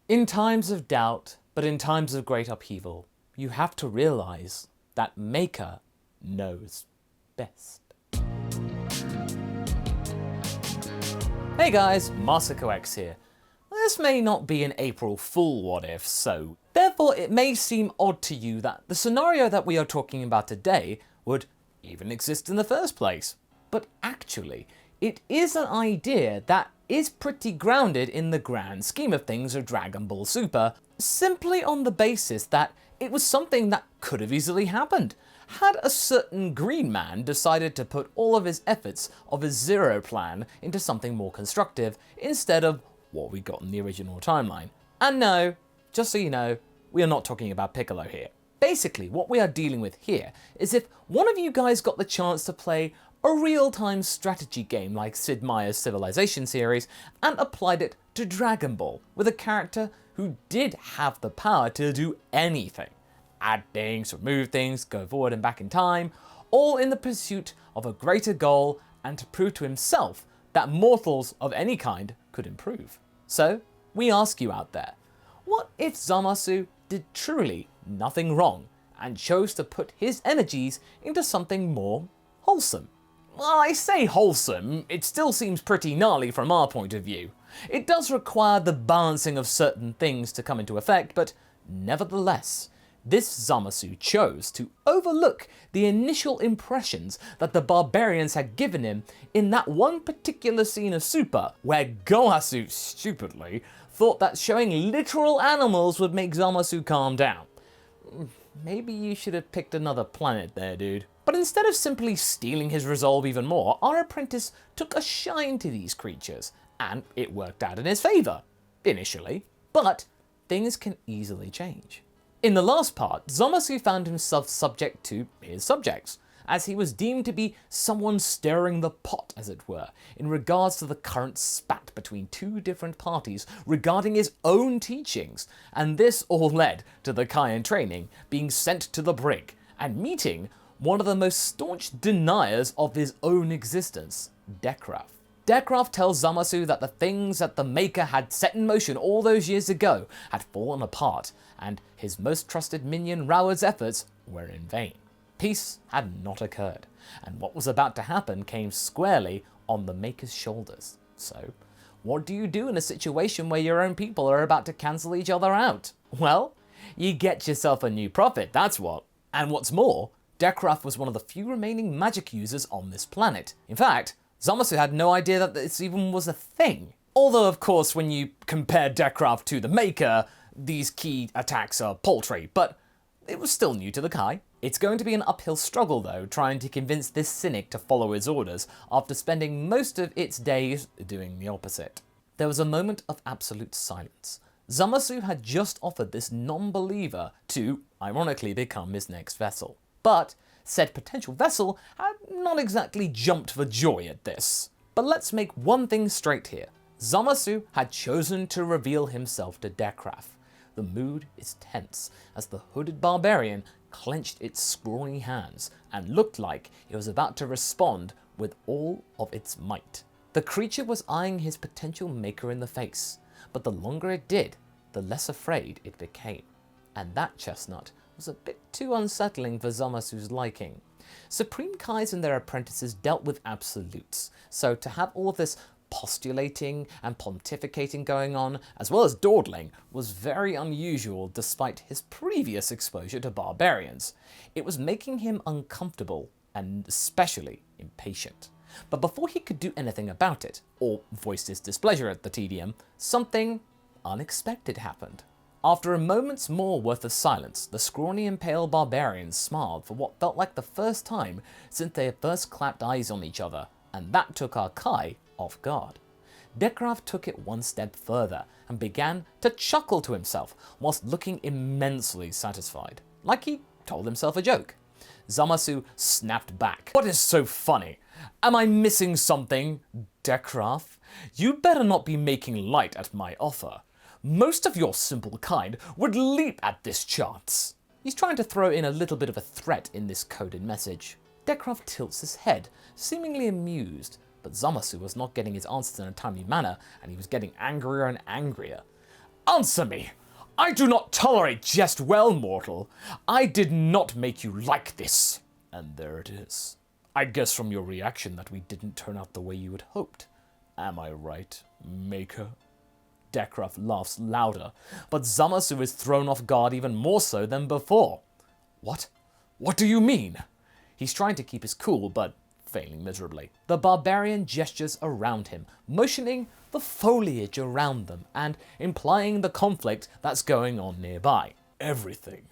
In times of doubt, but in times of great upheaval, you have to realize that Maker knows best. Hey guys, MasakoX here. This may not be an April Fool what if, so therefore it may seem odd to you that the scenario that we are talking about today would even exist in the first place. But actually, it is an idea that is pretty grounded in the grand scheme of things of Dragon Ball Super, simply on the basis that it was something that could have easily happened. Had a certain green man decided to put all of his efforts of his Zero plan into something more constructive instead of what we got in the original timeline. And no, just so you know, we are not talking about Piccolo here. Basically, what we are dealing with here is if one of you guys got the chance to play a real-time strategy game like Sid Meier's Civilization series and applied it to Dragon Ball with a character who did have the power to do anything. Add things, remove things, go forward and back in time, all in the pursuit of a greater goal and to prove to himself that mortals of any kind could improve. So, we ask you out there, what if Zamasu did truly nothing wrong and chose to put his energies into something more wholesome? Well, I say wholesome, it still seems pretty gnarly from our point of view. It does require the balancing of certain things to come into effect, but nevertheless, this Zamasu chose to overlook the initial impressions that the barbarians had given him in that one particular scene of Super, where Gohasu stupidly thought that showing literal animals would make Zamasu calm down. Maybe you should have picked another planet there, dude. But instead of simply stealing his resolve even more, our apprentice took a shine to these creatures, and it worked out in his favour, initially. But things can easily change. In the last part, Zamasu found himself subject to his subjects, as he was deemed to be someone stirring the pot, as it were, in regards to the current spat between two different parties regarding his own teachings, and this all led to the Kai in training being sent to the brig and meeting one of the most staunch deniers of his own existence, Dekraf. Dekraf tells Zamasu that the things that the Maker had set in motion all those years ago had fallen apart, and his most trusted minion Rao's efforts were in vain. Peace had not occurred, and what was about to happen came squarely on the Maker's shoulders. So, what do you do in a situation where your own people are about to cancel each other out? Well, you get yourself a new prophet, that's what. And what's more, Dekraf was one of the few remaining magic users on this planet. In fact, Zamasu had no idea that this even was a thing. Although, of course, when you compare Dekraf to the Maker, these key attacks are paltry, but it was still new to the Kai. It's going to be an uphill struggle, though, trying to convince this cynic to follow his orders after spending most of its days doing the opposite. There was a moment of absolute silence. Zamasu had just offered this non-believer to, ironically, become his next vessel. But said potential vessel had not exactly jumped for joy at this. But let's make one thing straight here. Zamasu had chosen to reveal himself to Dekraf. The mood is tense as the hooded barbarian clenched its scrawny hands and looked like it was about to respond with all of its might. The creature was eyeing his potential Maker in the face, but the longer it did, the less afraid it became. And that chestnut was a bit too unsettling for Zamasu's liking. Supreme Kais and their apprentices dealt with absolutes, so to have all of this postulating and pontificating going on, as well as dawdling, was very unusual despite his previous exposure to barbarians. It was making him uncomfortable and especially impatient. But before he could do anything about it, or voice his displeasure at the tedium, something unexpected happened. After a moment's more worth of silence, the scrawny and pale barbarians smiled for what felt like the first time since they had first clapped eyes on each other, and that took our Kai off guard. Dekraf took it one step further and began to chuckle to himself whilst looking immensely satisfied, like he told himself a joke. Zamasu snapped back. What is so funny? Am I missing something, Dekraf? You better not be making light at my offer. Most of your simple kind would leap at this chance. He's trying to throw in a little bit of a threat in this coded message. Dekraf tilts his head, seemingly amused, but Zamasu was not getting his answers in a timely manner, and he was getting angrier and angrier. Answer me! I do not tolerate jest well, mortal. I did not make you like this. And there it is. I guess from your reaction that we didn't turn out the way you had hoped. Am I right, Maker? Dekrav laughs louder, but Zamasu is thrown off guard even more so than before. What? What do you mean? He's trying to keep his cool, but failing miserably. The barbarian gestures around him, motioning the foliage around them and implying the conflict that's going on nearby. Everything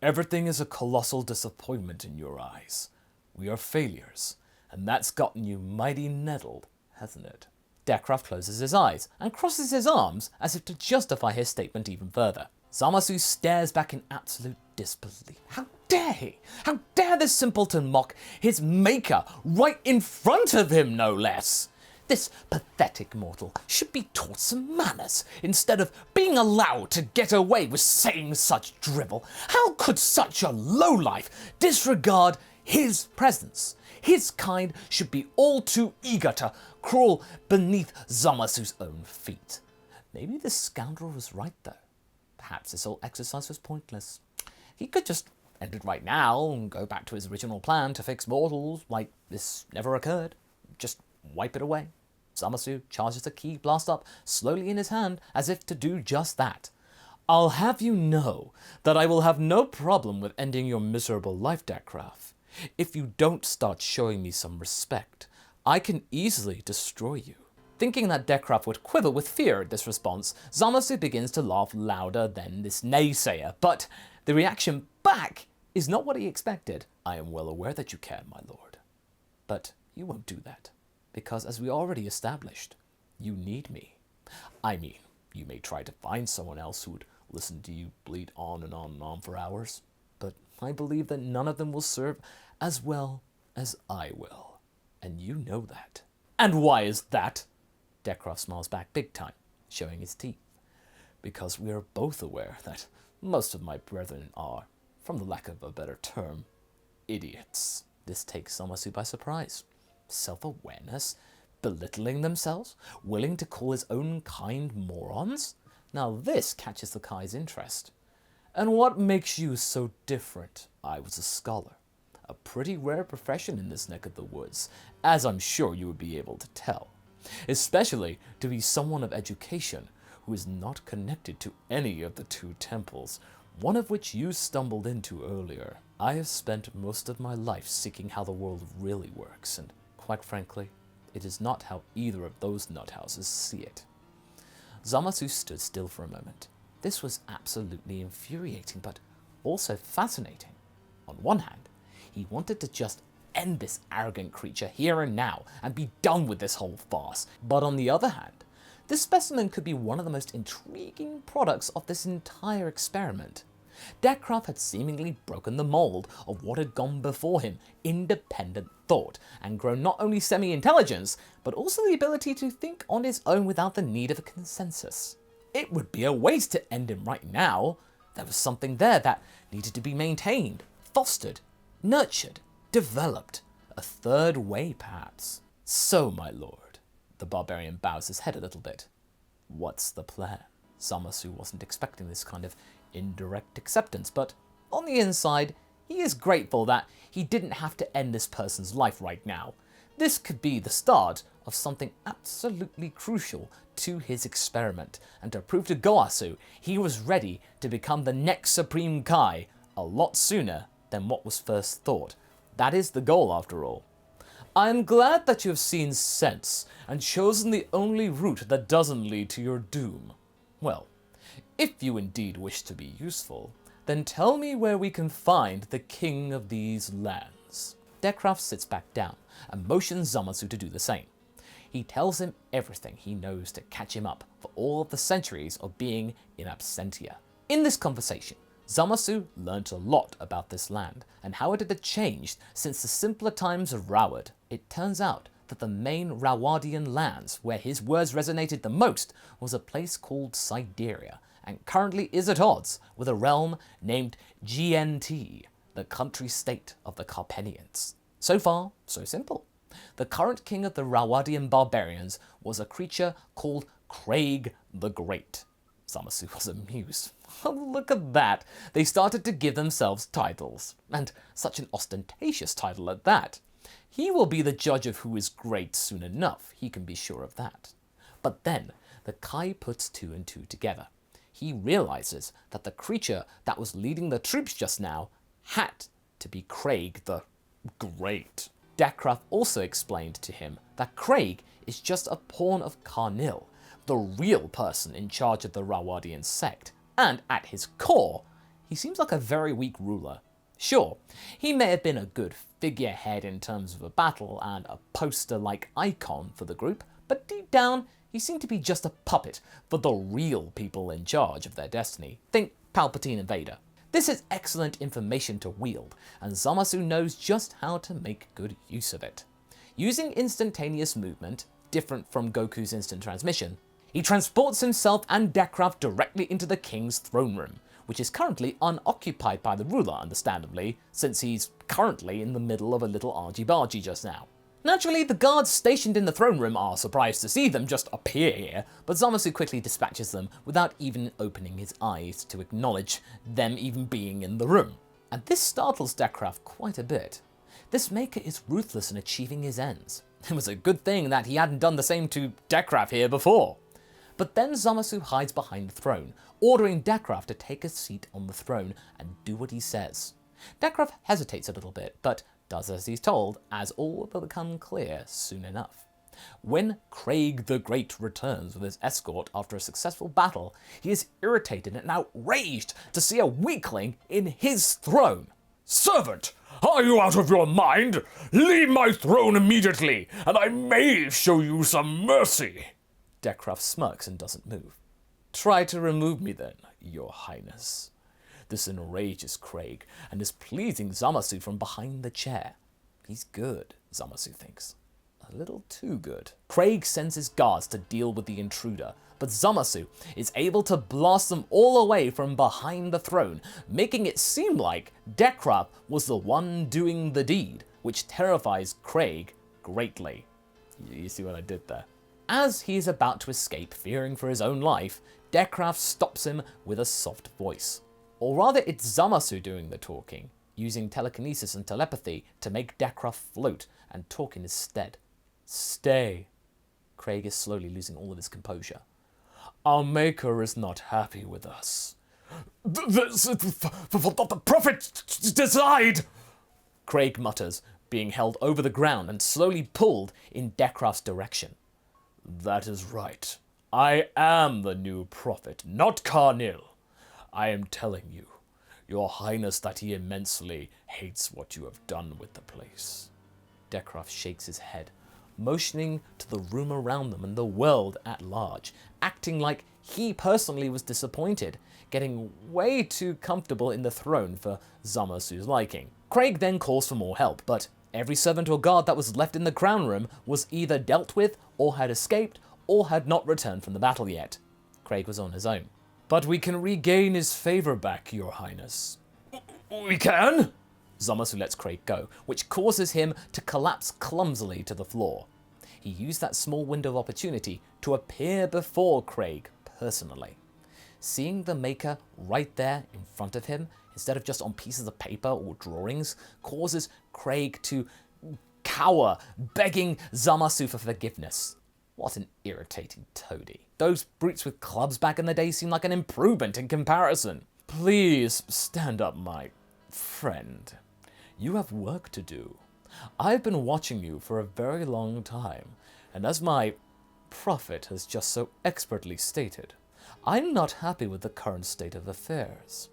is a colossal disappointment in your eyes. We are failures, and that's gotten you mighty nettled, hasn't it? Dekrav closes his eyes and crosses his arms as if to justify his statement even further. Zamasu stares back in absolute disbelief. How dare he? How dare this simpleton mock his maker right in front of him, no less? This pathetic mortal should be taught some manners instead of being allowed to get away with saying such drivel. How could such a lowlife disregard his presence? His kind should be all too eager to crawl beneath Zamasu's own feet. Maybe this scoundrel was right, though. Perhaps this whole exercise was pointless. He could just end it right now and go back to his original plan to fix mortals like this never occurred. Just wipe it away. Zamasu charges the key blast up slowly in his hand as if to do just that. I'll have you know that I will have no problem with ending your miserable life, Dekrav. If you don't start showing me some respect, I can easily destroy you. Thinking that Dekrav would quiver with fear at this response, Zamasu begins to laugh louder than this naysayer, but the reaction back is not what he expected. I am well aware that you can, my lord. But you won't do that, because as we already established, you need me. I mean, you may try to find someone else who would listen to you bleat on and on and on for hours, but I believe that none of them will serve as well as I will, and you know that. And why is that? Dekrav smiles back big time, showing his teeth. Because we are both aware that most of my brethren are, from the lack of a better term, idiots. This takes Zamasu by surprise. Self-awareness? Belittling themselves? Willing to call his own kind morons? Now this catches the Kai's interest. And what makes you so different? I was a scholar. A pretty rare profession in this neck of the woods, as I'm sure you would be able to tell. Especially to be someone of education who is not connected to any of the two temples, one of which you stumbled into earlier. I have spent most of my life seeking how the world really works, and quite frankly, it is not how either of those nuthouses see it. Zamasu stood still for a moment. This was absolutely infuriating, but also fascinating. On one hand, he wanted to just end this arrogant creature here and now and be done with this whole farce. But on the other hand, this specimen could be one of the most intriguing products of this entire experiment. Dekrav had seemingly broken the mold of what had gone before him, independent thought, and grown not only semi-intelligence, but also the ability to think on his own without the need of a consensus. It would be a waste to end him right now. There was something there that needed to be maintained, fostered, nurtured, developed. A third way, perhaps. So, my lord, the barbarian bows his head a little bit. What's the plan? Zamasu wasn't expecting this kind of indirect acceptance, but on the inside, he is grateful that he didn't have to end this person's life right now. This could be the start of something absolutely crucial to his experiment, and to prove to Goasu he was ready to become the next Supreme Kai a lot sooner than what was first thought. That is the goal, after all. I am glad that you have seen sense and chosen the only route that doesn't lead to your doom. Well, if you indeed wish to be useful, then tell me where we can find the king of these lands. Dekrav sits back down and motions Zamasu to do the same. He tells him everything he knows to catch him up for all of the centuries of being in absentia. In this conversation, Zamasu learnt a lot about this land and how it had changed since the simpler times of Rawad. It turns out that the main Rawadian lands where his words resonated the most was a place called Siberia, and currently is at odds with a realm named GNT, the country state of the Carpenians. So far, so simple. The current king of the Rawadian barbarians was a creature called Craig the Great. Zamasu was amused. Look at that. They started to give themselves titles, and such an ostentatious title at that. He will be the judge of who is great soon enough, he can be sure of that. But then, the Kai puts two and two together. He realizes that the creature that was leading the troops just now had to be Craig the Great. Dekrath also explained to him that Craig is just a pawn of Carnil, the real person in charge of the Rawadian sect, and at his core, he seems like a very weak ruler. Sure, he may have been a good figurehead in terms of a battle and a poster-like icon for the group, but deep down, he seemed to be just a puppet for the real people in charge of their destiny. Think Palpatine and Vader. This is excellent information to wield, and Zamasu knows just how to make good use of it. Using instantaneous movement, different from Goku's instant transmission, he transports himself and Dekrath directly into the king's throne room, which is currently unoccupied by the ruler, understandably, since he's currently in the middle of a little argy-bargy just now. Naturally, the guards stationed in the throne room are surprised to see them just appear here, but Zamasu quickly dispatches them without even opening his eyes to acknowledge them even being in the room. And this startles Dekrath quite a bit. This maker is ruthless in achieving his ends. It was a good thing that he hadn't done the same to Dekrath here before. But then Zamasu hides behind the throne, ordering Dekrath to take a seat on the throne and do what he says. Dekrath hesitates a little bit, but does as he's told, as all will become clear soon enough. When Craig the Great returns with his escort after a successful battle, he is irritated and outraged to see a weakling in his throne. "Servant, are you out of your mind? Leave my throne immediately, and I may show you some mercy." Dekrath smirks and doesn't move. "Try to remove me then, your highness." This enrages Craig and is pleasing Zamasu from behind the chair. He's good, Zamasu thinks. A little too good. Craig sends his guards to deal with the intruder, but Zamasu is able to blast them all away from behind the throne, making it seem like Dekrath was the one doing the deed, which terrifies Craig greatly. You see what I did there? As he is about to escape, fearing for his own life, Dekrath stops him with a soft voice. Or rather, it's Zamasu doing the talking, using telekinesis and telepathy to make Dekrath float and talk in his stead. "Stay." Craig is slowly losing all of his composure. "Our maker is not happy with us." The prophet decide!" Craig mutters, being held over the ground and slowly pulled in Dekrath's direction. "That is right. I am the new prophet, not Carnil. I am telling you, your highness, that he immensely hates what you have done with the place." Dekrath shakes his head, motioning to the room around them and the world at large, acting like he personally was disappointed, getting way too comfortable in the throne for Zamasu's liking. Craig then calls for more help, but every servant or guard that was left in the crown room was either dealt with, or had escaped, or had not returned from the battle yet. Craig was on his own. "But we can regain his favor back, your highness." "We can?" Zamasu lets Craig go, which causes him to collapse clumsily to the floor. He used that small window of opportunity to appear before Craig personally. Seeing the maker right there in front of him, instead of just on pieces of paper or drawings, causes Craig to cower, begging Zamasu for forgiveness. What an irritating toady. Those brutes with clubs back in the day seem like an improvement in comparison. "Please stand up, my friend. You have work to do. I've been watching you for a very long time, and as my prophet has just so expertly stated, I'm not happy with the current state of affairs.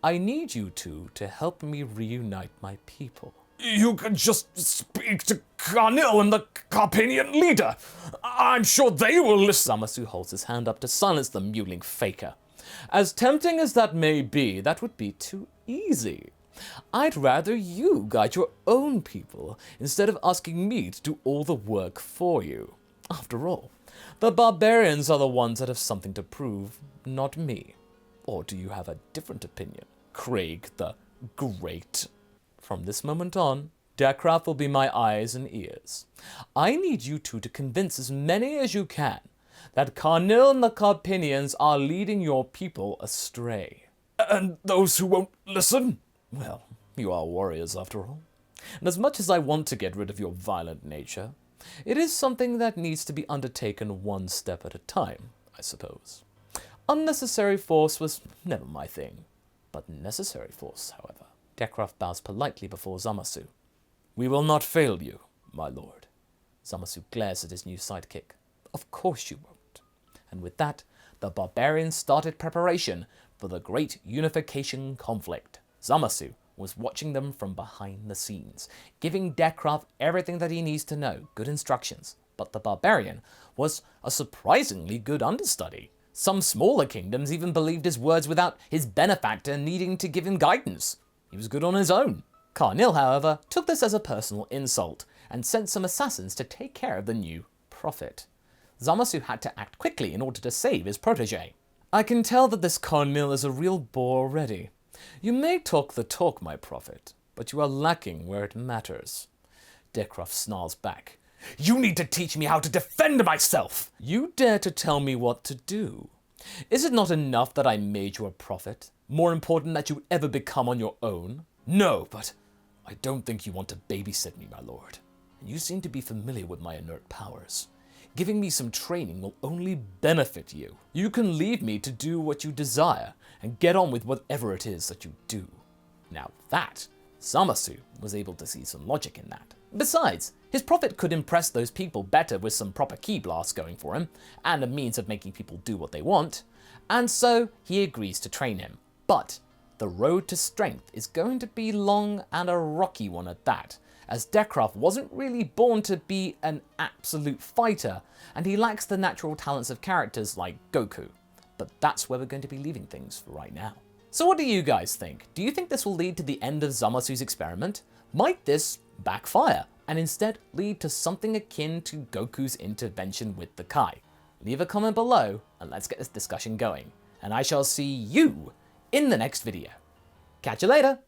I need you two to help me reunite my people." "You can just speak to Carnil and the Carpanian leader. I'm sure they will listen." Zamasu holds his hand up to silence the mewling faker. "As tempting as that may be, that would be too easy. I'd rather you guide your own people instead of asking me to do all the work for you. After all, the barbarians are the ones that have something to prove, not me. Or do you have a different opinion, Craig the Great? From this moment on, Dekrath will be my eyes and ears. I need you two to convince as many as you can that Carnil and the Carpinians are leading your people astray. And those who won't listen? Well, you are warriors after all. And as much as I want to get rid of your violent nature, it is something that needs to be undertaken one step at a time, I suppose. Unnecessary force was never my thing, but necessary force, however. Dekrav bows politely before Zamasu. We will not fail you, my lord. Zamasu glares at his new sidekick. Of course you won't. And with that, the barbarians started preparation for the great unification conflict. Zamasu was watching them from behind the scenes, giving Dekrav everything that he needs to know, good instructions. But the barbarian was a surprisingly good understudy. Some smaller kingdoms even believed his words without his benefactor needing to give him guidance. He was good on his own. Carnil, however, took this as a personal insult and sent some assassins to take care of the new prophet. Zamasu had to act quickly in order to save his protege. I can tell that this Carnil is a real bore already. You may talk the talk, my prophet, but you are lacking where it matters. Dekrav snarls back. You need to teach me how to defend myself! You dare to tell me what to do? Is it not enough that I made you a prophet? More important that you ever become on your own? No, but I don't think you want to babysit me, my lord. And you seem to be familiar with my inert powers. Giving me some training will only benefit you. You can leave me to do what you desire and get on with whatever it is that you do. Now that, Zamasu was able to see some logic in that. Besides, his prophet could impress those people better with some proper key blasts going for him, and a means of making people do what they want, and so he agrees to train him. But the road to strength is going to be long and a rocky one at that, as Dekrav wasn't really born to be an absolute fighter, and he lacks the natural talents of characters like Goku. But that's where we're going to be leaving things for right now. So what do you guys think? Do you think this will lead to the end of Zamasu's experiment? Might this backfire and instead lead to something akin to Goku's intervention with the Kai? Leave a comment below and let's get this discussion going. And I shall see you in the next video. Catch you later!